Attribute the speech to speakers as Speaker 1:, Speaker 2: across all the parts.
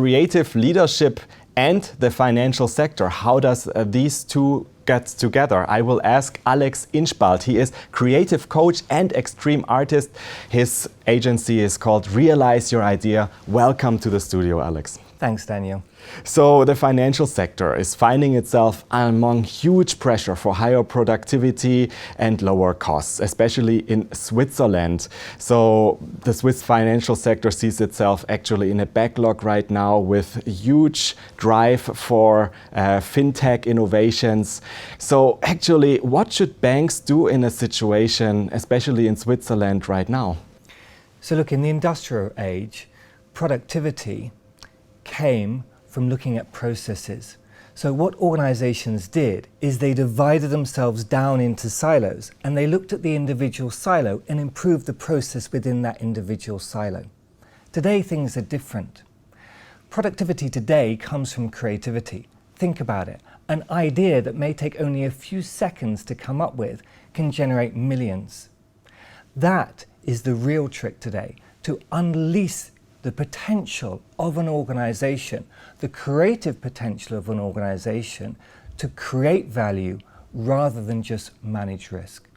Speaker 1: creative leadership and the financial sector. How does these two get together? I will ask Alex Inchbald. He is creative coach and extreme artist. His agency is called Realize Your Idea. Welcome to the studio, Alex.
Speaker 2: Thanks, Daniel.
Speaker 1: So the financial sector is finding itself among huge pressure for higher productivity and lower costs, especially in Switzerland. So the Swiss financial sector sees itself actually in a backlog right now with huge drive for fintech innovations. So actually, what should banks do in a situation, especially in Switzerland right now?
Speaker 2: So look, in the industrial age, productivity came from looking at processes. So what organizations did is they divided themselves down into silos, and they looked at the individual silo and improved the process within that individual silo. Today things are different. Productivity today comes from creativity. Think about it. An idea that may take only a few seconds to come up with can generate millions. That is the real trick today, to unleash the potential of an organization, the creative potential of an organization to create value rather than just manage risk.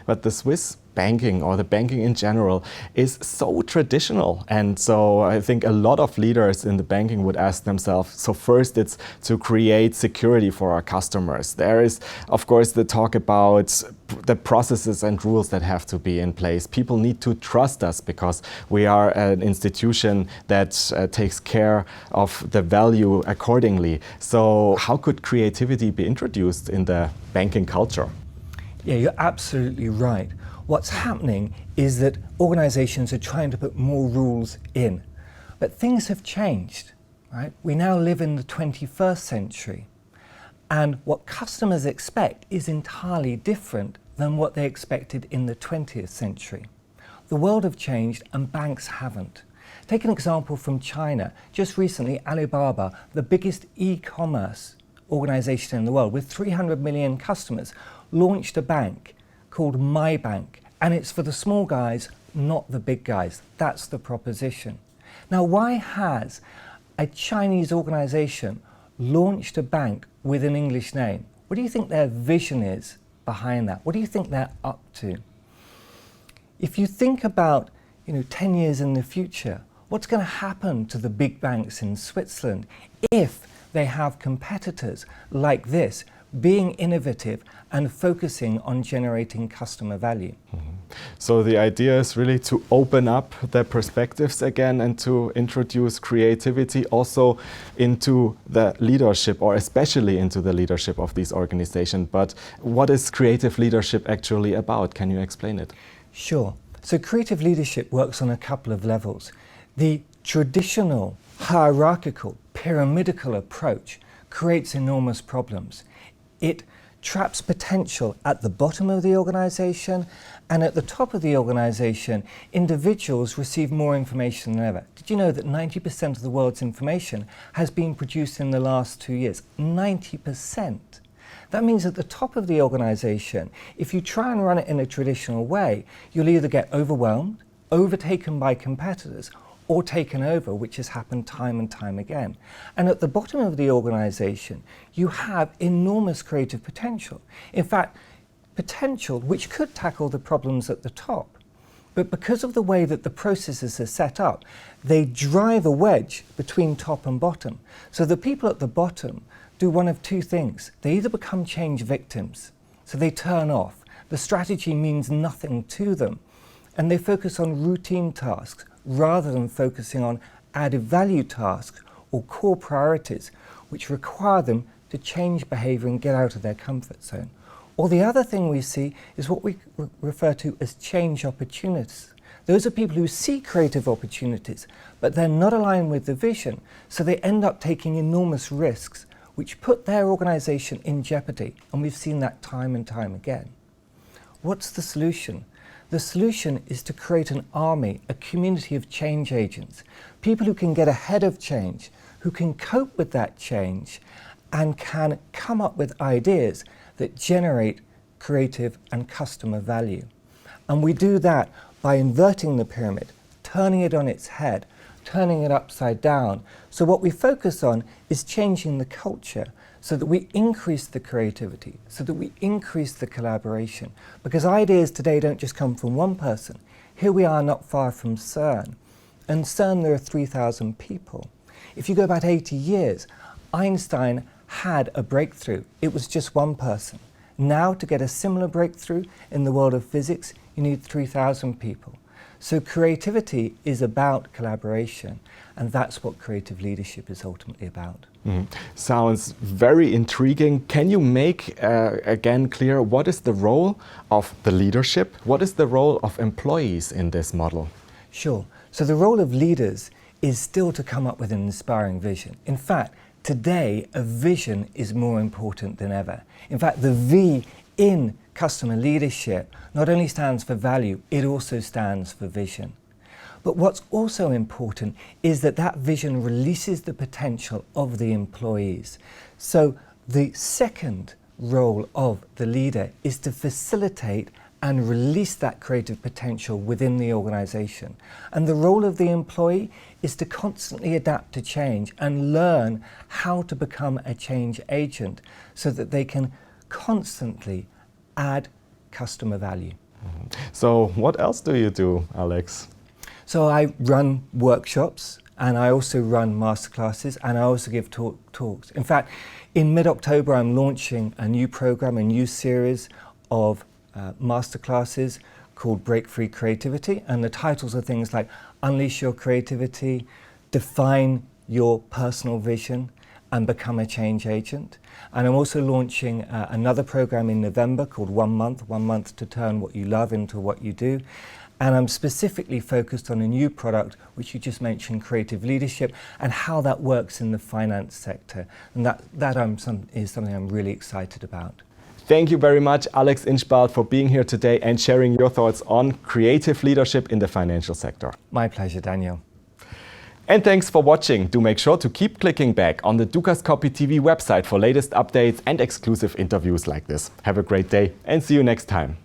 Speaker 1: But the Swiss banking, or the banking in general, is so traditional. And so I think a lot of leaders in the banking would ask themselves, so first it's to create security for our customers. There is, of course, the talk about the processes and rules that have to be in place. People need to trust us because we are an institution that takes care of the value accordingly. So how could creativity be introduced in the banking culture?
Speaker 2: Yeah, you're absolutely right. What's happening is that organizations are trying to put more rules in. But things have changed, right? We now live in the 21st century. And what customers expect is entirely different than what they expected in the 20th century. The world have changed and banks haven't. Take an example from China. Just recently, Alibaba, the biggest e-commerce organization in the world with 300 million customers, launched a bank called My Bank, and it's for the small guys, not the big guys. That's the proposition. Now, why has a Chinese organization launched a bank with an English name? What do you think their vision is behind that? What do you think they're up to? If you think about 10 years in the future, what's going to happen to the big banks in Switzerland if they have competitors like this being innovative and focusing on generating customer value?
Speaker 1: So the idea is really to open up the perspectives again and to introduce creativity also into the leadership, or especially into the leadership of these organizations. But what is creative leadership actually about? Can you explain it?
Speaker 2: Sure. So creative leadership works on a couple of levels. The traditional hierarchical, pyramidal approach creates enormous problems. It traps potential at the bottom of the organization, and at the top of the organization, individuals receive more information than ever. Did you know that 90% of the world's information has been produced in the last 2 years? 90%. That means at the top of the organization, if you try and run it in a traditional way, you'll either get overwhelmed, overtaken by competitors, or taken over, which has happened time and time again. And at the bottom of the organization, you have enormous creative potential. In fact, potential which could tackle the problems at the top. But because of the way that the processes are set up, they drive a wedge between top and bottom. So the people at the bottom do one of two things. They either become change victims, so they turn off. The strategy means nothing to them, and they focus on routine tasks, rather than focusing on added value tasks or core priorities which require them to change behavior and get out of their comfort zone. Or the other thing we see is what we refer to as change opportunists. Those are people who see creative opportunities, but they're not aligned with the vision, so they end up taking enormous risks which put their organization in jeopardy, and we've seen that time and time again. What's the solution? The solution is to create an army, a community of change agents, people who can get ahead of change, who can cope with that change, and can come up with ideas that generate creative and customer value. And we do that by inverting the pyramid, turning it on its head, turning it upside down. So what we focus on is changing the culture so that we increase the creativity, so that we increase the collaboration. Because ideas today don't just come from one person. Here we are not far from CERN. And CERN, there are 3,000 people. If you go back 80 years, Einstein had a breakthrough. It was just one person. Now, to get a similar breakthrough in the world of physics, you need 3,000 people. So creativity is about collaboration, and that's what creative leadership is ultimately about.
Speaker 1: Sounds very intriguing. Can you make again clear what is the role of the leadership? What is the role of employees in this model?
Speaker 2: Sure. So the role of leaders is still to come up with an inspiring vision. In fact, today a vision is more important than ever. In fact, the V in customer leadership not only stands for value, it also stands for vision. But what's also important is that that vision releases the potential of the employees. So the second role of the leader is to facilitate and release that creative potential within the organization. And the role of the employee is to constantly adapt to change and learn how to become a change agent so that they can constantly add customer value.
Speaker 1: So what else do you do, Alex?
Speaker 2: So I run workshops, and I also run masterclasses, and I also give talks. In fact, in mid-October I'm launching a new program, a new series of masterclasses called Break Free Creativity, and the titles are things like Unleash Your Creativity, Define Your Personal Vision, and Become a Change Agent. And I'm also launching another program in November called 1 Month to Turn What You Love into What You Do. And I'm specifically focused on a new product, which you just mentioned, creative leadership, and how that works in the finance sector. And that is something I'm really excited about.
Speaker 1: Thank you very much, Alex Inchbald, for being here today and sharing your thoughts on creative leadership in the financial sector.
Speaker 2: My pleasure, Daniel.
Speaker 1: And thanks for watching. Do make sure to keep clicking back on the Dukascopy TV website for latest updates and exclusive interviews like this. Have a great day and see you next time.